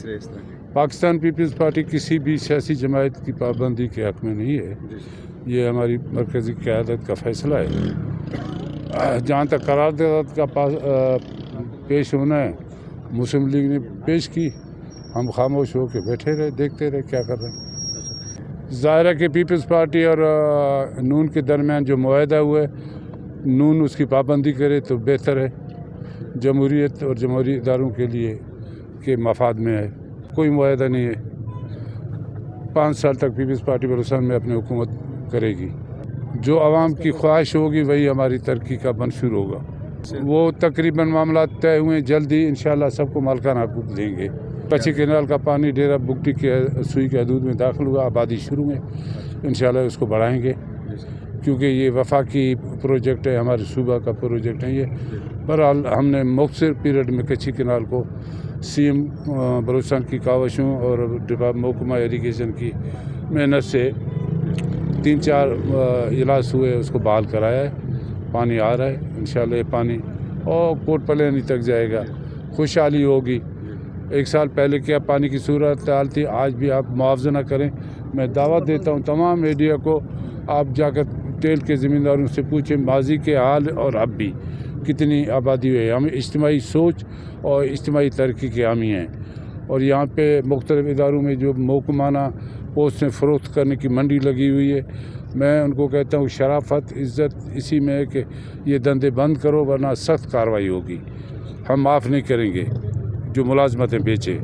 Pakistan peoples party किसी भी सियासी जमात की पाबंदी के हक़ में नहीं है। ये हमारी मरकज़ी क़यादत का फ़ैसला है। जहाँ तक करारदाद का पेश होना है, मुस्लिम लीग ने पेश की, हम खामोश हो के बैठे रहे, देखते रहे क्या कर रहे हैं। ज़ाहिर है कि पीपल्स पार्टी और नून के दरमियान जो मुआहदा हुआ है, नून उसकी पाबंदी करे तो बेहतर है, जमहूरियत और जमहूरी इदारों के लिए के मफाद में है। कोई मुआहदा नहीं है। 5 साल तक पीपल्स पार्टी बलूचिस्तान में अपनी हुकूमत करेगी। जो आवाम की ख्वाहिश होगी वही हमारी तरक्की का मंशूर होगा। वो तकरीबन मामला तय हुए, जल्दी इंशाल्लाह सबको मालकाना हकूक़ देंगे। कच्ची कैनाल का पानी डेरा बुगटी के सुई के हदूद में दाखिल हुआ, आबादी शुरू में, इंशाल्लाह उसको बढ़ाएंगे क्योंकि ये वफाकी प्रोजेक्ट है, हमारे सूबा का प्रोजेक्ट है ये। बहरहाल हमने मुख्तसर पीरियड में कच्ची कैनाल को CM बलूचिस्तान की कावशों और महकमा इरीगेशन की मेहनत से 3-4 इजलास हुए, उसको बहाल कराया है। पानी आ रहा है, इंशाल्लाह ये पानी और कोट पलेनी तक जाएगा, खुशहाली होगी। 1 साल पहले क्या पानी की सूरत हाल थी, आज भी आप मुआवजा ना करें। मैं दावत देता हूँ तमाम मीडिया को, आप जाकर तेल के ज़मींदारों से पूछें माजी के हाल और अब भी कितनी आबादी हुई है। हम इज्तिमाई सोच और इज्तिमाई तरक्की के हामी हैं और यहाँ पे मुख्तलिफ़ इदारों में जो महकमाना पोस्टें फ़रोख्त करने की मंडी लगी हुई है, मैं उनको कहता हूँ शराफत इज़्ज़त इसी में है कि ये धंधे बंद करो वरना सख्त कार्रवाई होगी। हम माफ़ नहीं करेंगे जो मुलाजमतें बेचे।